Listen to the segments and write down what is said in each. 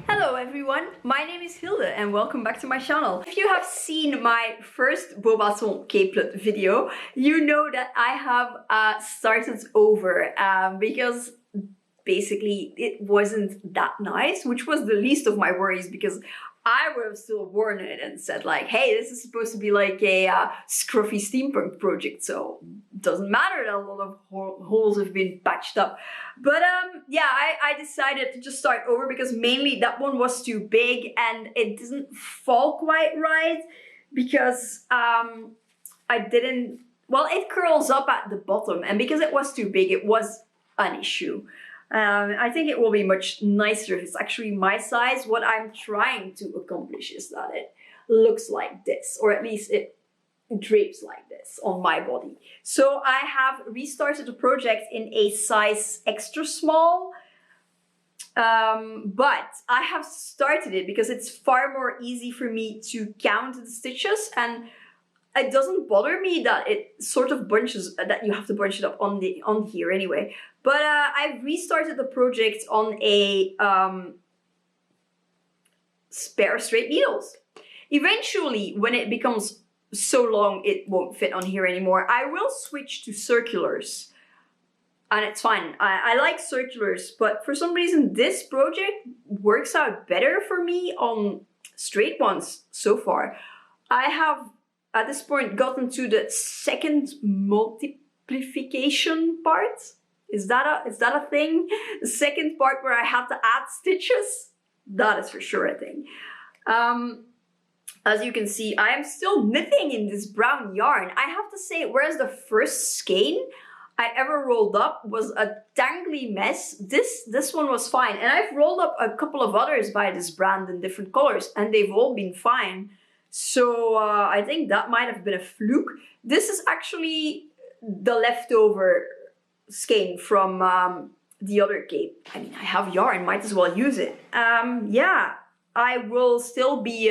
Hello everyone, my name is Hilde and welcome back to my channel. If you have seen my first Beauxbatons capelet video, you know that I have started over because basically it wasn't that nice, which was the least of my worries because I would have still worn it and said like, hey, this is supposed to be like a scruffy steampunk project, so it doesn't matter that a lot of holes have been patched up. But yeah, I decided to just start over because mainly that one was too big and it doesn't fall quite right because I didn't, well, it curls up at the bottom, and because it was too big, it was an issue. I think it will be much nicer if it's actually my size. What I'm trying to accomplish is that it looks like this, or at least it drapes like this on my body. So I have restarted the project in a size extra small, but I have started it because it's far more easy for me to count the stitches, and it doesn't bother me that it sort of bunches, that you have to bunch it up on here anyway. But I've restarted the project on a spare straight needles. Eventually, when it becomes so long it won't fit on here anymore, I will switch to circulars. And it's fine. I like circulars, but for some reason this project works out better for me on straight ones so far. I have at this point gotten to the second multiplication part. Is that a thing? The second part where I had to add stitches? That is for sure a thing. As you can see, I am still knitting in this brown yarn. I have to say, whereas the first skein I ever rolled up was a tangly mess, this one was fine. And I've rolled up a couple of others by this brand in different colors, and they've all been fine. So I think that might have been a fluke. This is actually the leftover skein from the other cape. I mean, I have yarn, might as well use it. Yeah, I will still be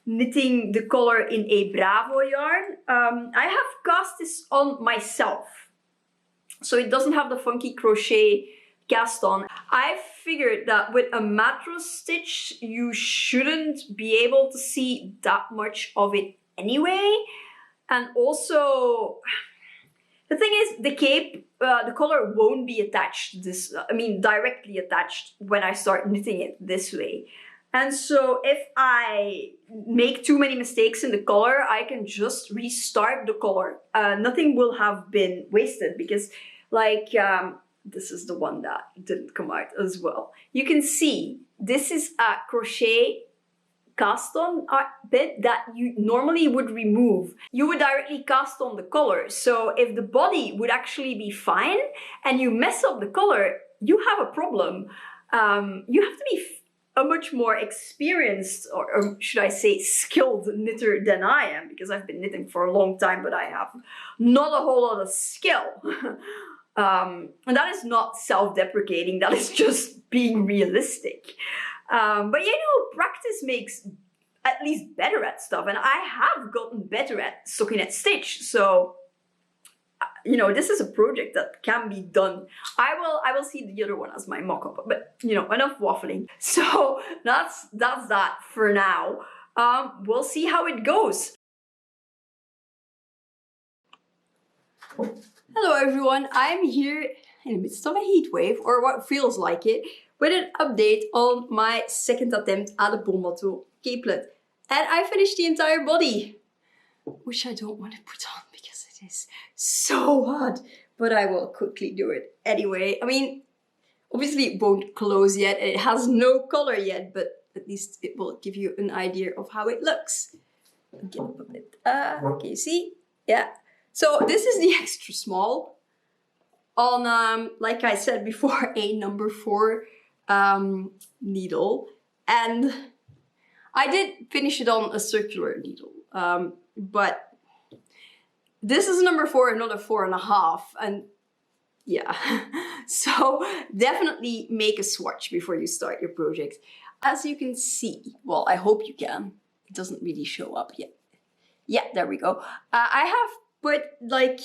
knitting the color in a Bravo yarn. I have cast this on myself, so it doesn't have the funky crochet cast on. I figured that with a mattress stitch, you shouldn't be able to see that much of it anyway. And also, the thing is, the cape, the color won't be attached directly attached when I start knitting it this way. And so if I make too many mistakes in the color, I can just restart the color. Nothing will have been wasted because, like, this is the one that didn't come out as well. You can see this is a crochet cast on bit that you normally would remove. You would directly cast on the color. So if the body would actually be fine and you mess up the color, you have a problem. You have to be a much more experienced, or should I say skilled knitter than I am, because I've been knitting for a long time, but I have not a whole lot of skill. And that is not self-deprecating, that is just being realistic. But you know, practice makes at least better at stuff, and I have gotten better at stockinette stitch, so you know, this is a project that can be done. I will see the other one as my mock-up, but you know, enough waffling. So that's that for now. We'll see how it goes. Hello everyone, I'm here in the midst of a heat wave, or what feels like it, with an update on my second attempt at a Beauxbatons capelet. And I finished the entire body, which I don't want to put on because it is so hot, but I will quickly do it anyway. I mean, obviously it won't close yet, and it has no color yet, but at least it will give you an idea of how it looks. Get up a bit. Can you see? Yeah. So this is the extra small on, like I said before, a number 4 needle, and I did finish it on a circular needle, but this is number 4 and not a 4.5, and yeah, so definitely make a swatch before you start your project. As you can see, well, I hope you can, it doesn't really show up yet. Yeah, there we go. I have put like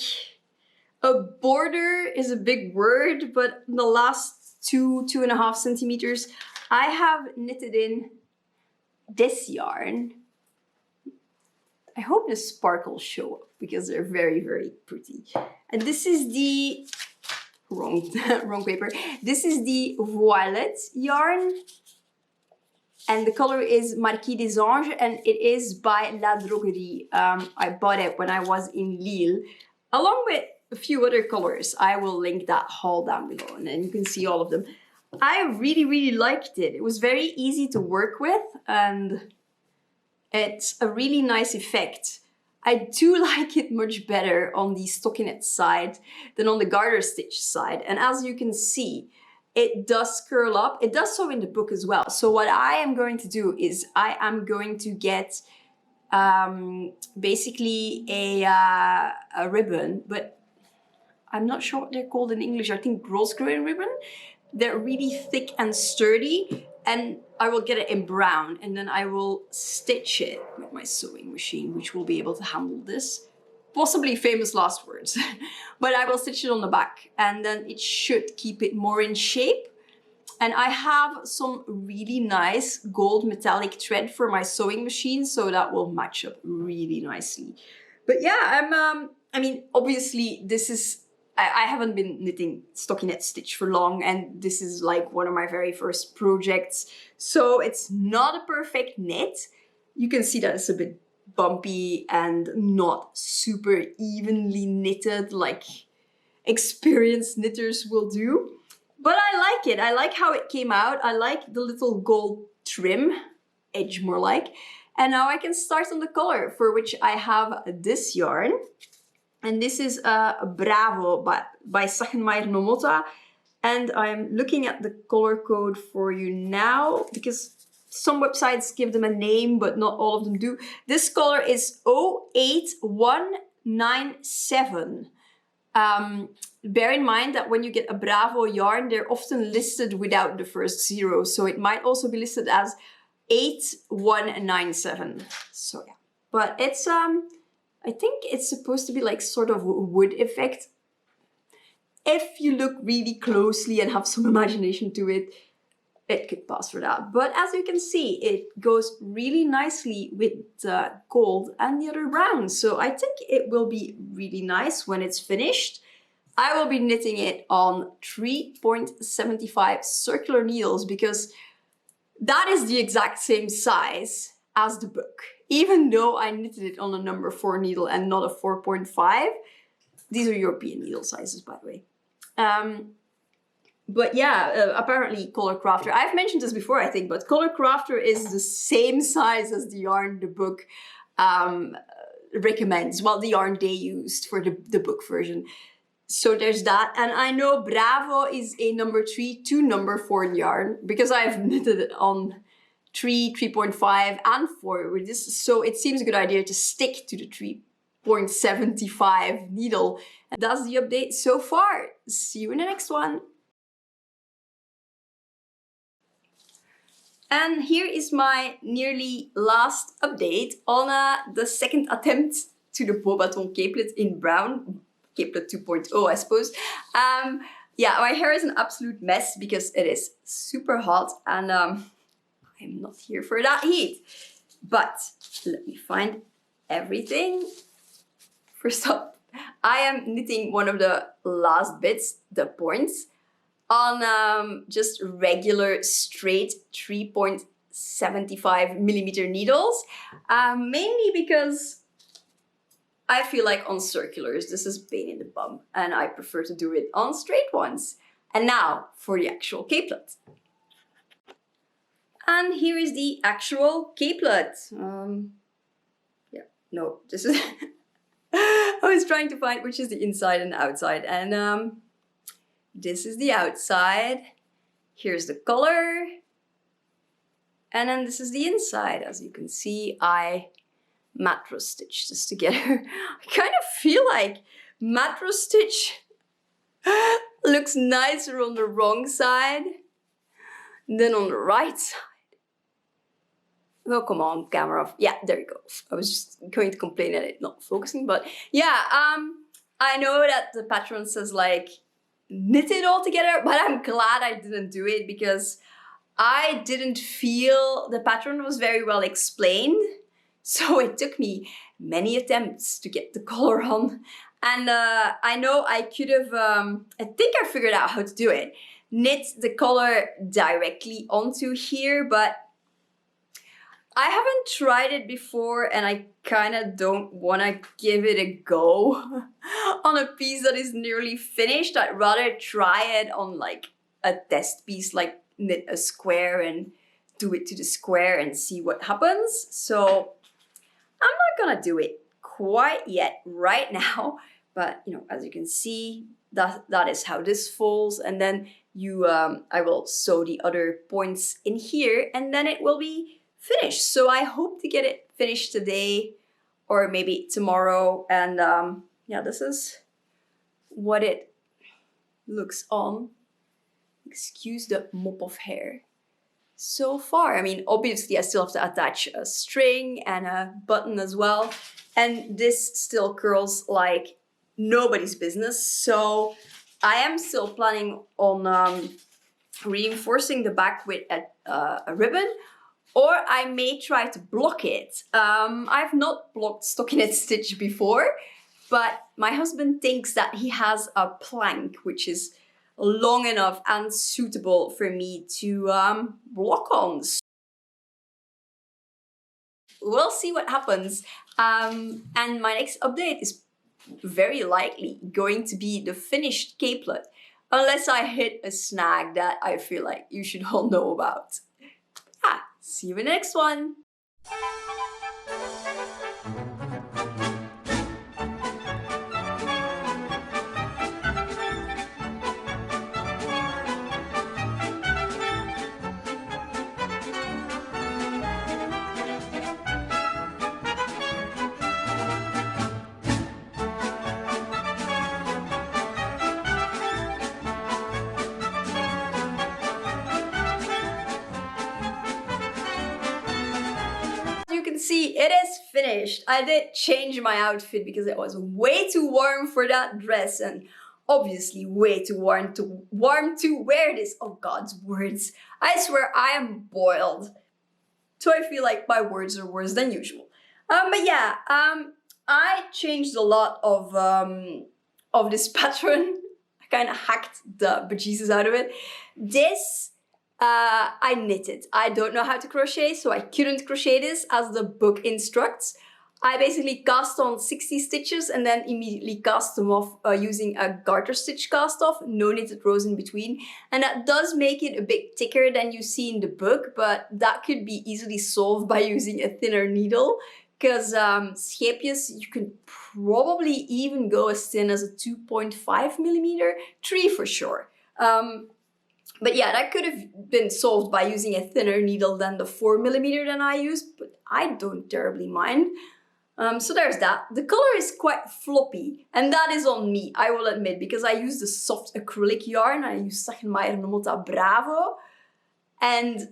a border is a big word, but the last 2.5 centimeters I have knitted in this yarn. I hope the sparkles show up because they're very, very pretty. And this is the wrong paper. This is the Violet yarn. And the color is Marquis des Anges, and it is by La Droguerie. I bought it when I was in Lille, along with a few other colors. I will link that haul down below, and then you can see all of them. I really, really liked it. It was very easy to work with, and it's a really nice effect. I do like it much better on the stockinette side than on the garter stitch side. And as you can see, it does curl up. It does so in the book as well. So what I am going to do is I am going to get basically a ribbon, but I'm not sure what they're called in English. I think Grosgrain ribbon. They're really thick and sturdy, and I will get it in brown, and then I will stitch it with my sewing machine, which will be able to handle this. Possibly famous last words, but I will stitch it on the back, and then it should keep it more in shape. And I have some really nice gold metallic thread for my sewing machine, so that will match up really nicely. But yeah, I mean, obviously this is, I haven't been knitting stockinette stitch for long, and this is like one of my very first projects. So it's not a perfect knit. You can see that it's a bit bumpy and not super evenly knitted like experienced knitters will do. But I like it. I like how it came out. I like the little gold trim, edge more like. And now I can start on the color, for which I have this yarn. And this is Bravo by Sagenmeier Nomota. And I'm looking at the color code for you now, because some websites give them a name, but not all of them do. This color is 08197. Bear in mind that when you get a Bravo yarn, they're often listed without the first 0. So it might also be listed as 8197. So yeah, but it's, I think it's supposed to be like sort of a wood effect. If you look really closely and have some imagination to it, it could pass for that. But as you can see, it goes really nicely with the gold and the other browns. So I think it will be really nice when it's finished. I will be knitting it on 3.75 circular needles, because that is the exact same size as the book. Even though I knitted it on a number 4 needle and not a 4.5. These are European needle sizes, by the way. But yeah, apparently Color Crafter, I've mentioned this before, I think, but Color Crafter is the same size as the yarn the book recommends. Well, the yarn they used for the book version. So there's that. And I know Bravo is a number 3 to number 4 yarn, because I've knitted it on 3, 3.5 and 4 with this. So it seems a good idea to stick to the 3.75 needle. And that's the update so far. See you in the next one. And here is my nearly last update on the second attempt to the Beauxbatons capelet in brown. Capelet 2.0, I suppose. Yeah, my hair is an absolute mess because it is super hot, and I'm not here for that heat. But let me find everything. First up, I am knitting one of the last bits, the points, on just regular straight 3.75 millimeter needles, mainly because I feel like on circulars this is pain in the bum, and I prefer to do it on straight ones. And now for the actual capelet. And here is the actual capelet. Yeah, no, this is I was trying to find which is the inside and the outside, and this is the outside. Here's the color. And then this is the inside. As you can see, I mattress stitch this together. I kind of feel like mattress stitch looks nicer on the wrong side than on the right side. Oh, come on, camera. Yeah, there you go. I was just going to complain that it's not focusing, but yeah, I know that the patron says like knit it all together, but I'm glad I didn't do it, because I didn't feel the pattern was very well explained. So it took me many attempts to get the color on. And I know I could have, I think I figured out how to do it. Knit the color directly onto here, but I haven't tried it before and I kind of don't want to give it a go on a piece that is nearly finished. I'd rather try it on like a test piece, like knit a square and do it to the square and see what happens. So I'm not gonna do it quite yet right now, but you know, as you can see, that is how this falls. And then I will sew the other points in here and then it will be finished. So I hope to get it finished today or maybe tomorrow. And yeah, this is what it looks on. Excuse the mop of hair. So far, I mean, obviously I still have to attach a string and a button as well. And this still curls like nobody's business. So I am still planning on reinforcing the back with a ribbon, or I may try to block it. I've not blocked stockinette stitch before, but my husband thinks that he has a plank, which is long enough and suitable for me to block on. We'll see what happens. And my next update is very likely going to be the finished capelet, unless I hit a snag that I feel like you should all know about. See you in the next one. See, it is finished. I did change my outfit because it was way too warm for that dress and obviously way too warm to wear this. Oh God's words. I swear I am boiled. So I feel like my words are worse than usual. But yeah, I changed a lot of this pattern. I kind of hacked the bejesus out of it. This I knitted. I don't know how to crochet, so I couldn't crochet this as the book instructs. I basically cast on 60 stitches and then immediately cast them off using a garter stitch cast off, no knitted rows in between. And that does make it a bit thicker than you see in the book, but that could be easily solved by using a thinner needle. Because scheepjes, you can probably even go as thin as a 2.5 millimeter, 3 for sure. But yeah, that could have been solved by using a thinner needle than the 4 millimeter that I used, but I don't terribly mind. So there's that. The color is quite floppy, and that is on me, I will admit, because I used the soft acrylic yarn. I used Sachen Bravo, and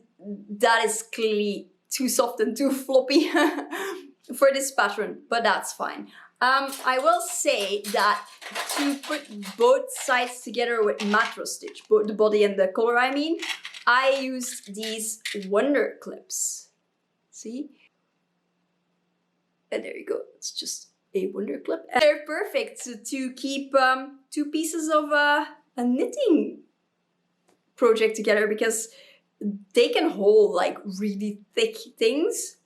that is clearly too soft and too floppy for this pattern, but that's fine. I will say that to put both sides together with macro stitch, both the body and the collar I mean, I used these wonder clips. See? And there you go, it's just a wonder clip. And they're perfect to keep 2 pieces of a knitting project together because they can hold like really thick things.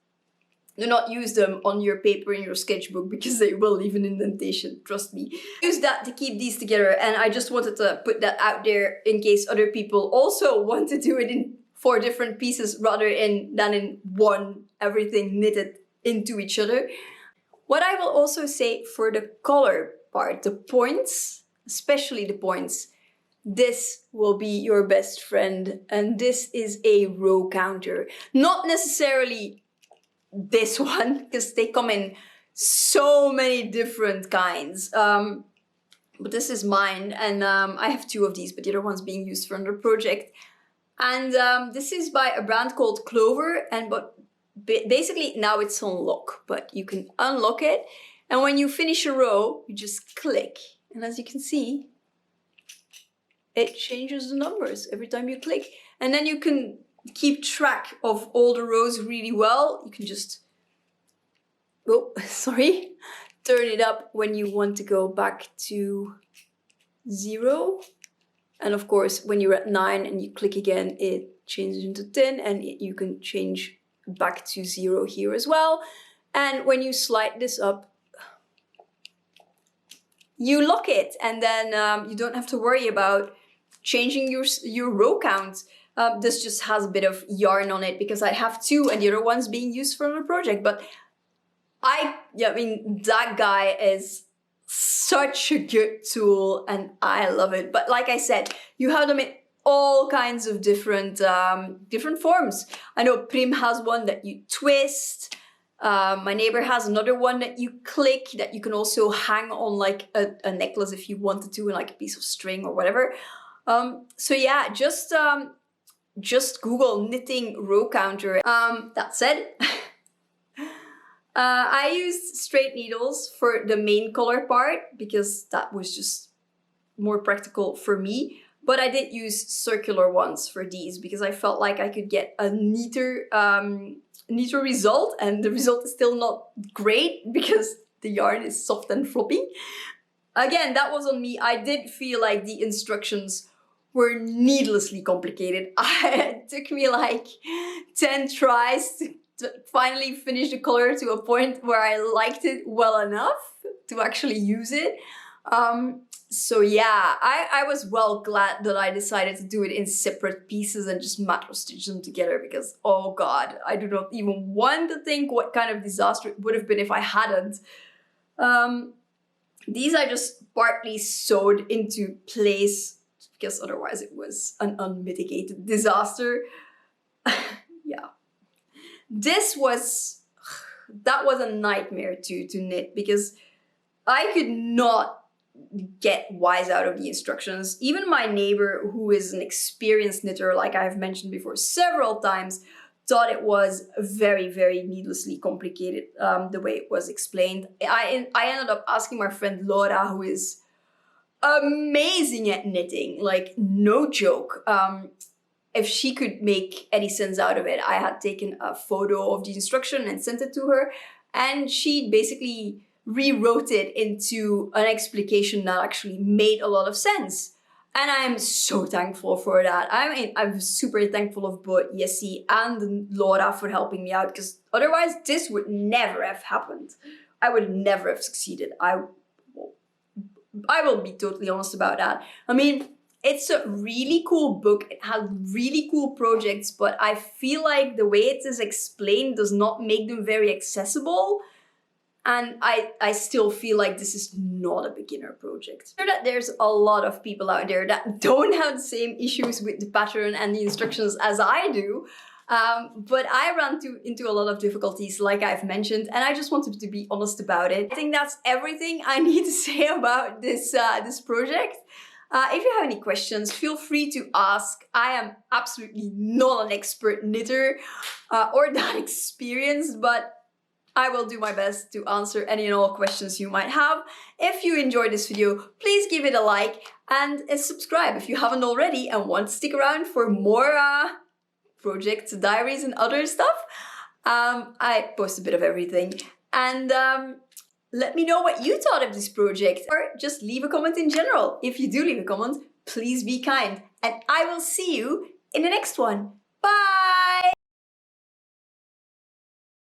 Do not use them on your paper in your sketchbook because they will leave an indentation, trust me. Use that to keep these together, and I just wanted to put that out there in case other people also want to do it in 4 different pieces rather than in one, everything knitted into each other. What I will also say for the collar part, the points, especially the points, this will be your best friend, and this is a row counter. Not necessarily this one, because they come in so many different kinds. But this is mine, and I have 2 of these, but the other one's being used for another project. And this is by a brand called Clover, but basically now it's on lock, but you can unlock it. And when you finish a row, you just click. And as you can see, it changes the numbers every time you click. And then you can keep track of all the rows really well, you can just, oh, sorry, turn it up when you want to go back to 0. And of course, when you're at 9 and you click again, it changes into 10, and you can change back to 0 here as well. And when you slide this up, you lock it, and then you don't have to worry about changing your row count. This just has a bit of yarn on it because I have 2 and the other one's being used for another project. But I mean, that guy is such a good tool and I love it. But like I said, you have them in all kinds of different forms. I know Prym has one that you twist. My neighbor has another one that you click, that you can also hang on like a necklace if you wanted to, and like a piece of string or whatever. So yeah, just Google knitting row counter. That said, I used straight needles for the main color part because that was just more practical for me. But I did use circular ones for these because I felt like I could get a neater result, and the result is still not great because the yarn is soft and floppy. Again, that was on me. I did feel like the instructions were needlessly complicated. It took me like 10 tries to finally finish the color to a point where I liked it well enough to actually use it. So yeah, I was well glad that I decided to do it in separate pieces and just macro stitch them together because, oh god, I do not even want to think what kind of disaster it would have been if I hadn't. These I just partly sewed into place because otherwise it was an unmitigated disaster. Yeah. That was a nightmare to knit because I could not get wise out of the instructions. Even my neighbor, who is an experienced knitter, like I've mentioned before several times, thought it was very, very needlessly complicated the way it was explained. I ended up asking my friend Laura, who is amazing at knitting, like no joke, if she could make any sense out of it. I had taken a photo of the instruction and sent it to her, and she basically rewrote it into an explication that actually made a lot of sense. And I am so thankful for that. I mean, I'm super thankful of both Jessie and Laura for helping me out, because otherwise this would never have happened. I would never have succeeded. I will be totally honest about that. I mean, it's a really cool book. It has really cool projects, but I feel like the way it is explained does not make them very accessible. And I still feel like this is not a beginner project. I'm sure that there's a lot of people out there that don't have the same issues with the pattern and the instructions as I do. But I ran into a lot of difficulties, like I've mentioned, and I just wanted to be honest about it. I think that's everything I need to say about this project. If you have any questions, feel free to ask. I am absolutely not an expert knitter or that experienced, but I will do my best to answer any and all questions you might have. If you enjoyed this video, please give it a like and subscribe if you haven't already and want to stick around for more projects, diaries and other stuff. I post a bit of everything. And let me know what you thought of this project, or just leave a comment in general. If you do leave a comment, please be kind. And I will see you in the next one. Bye!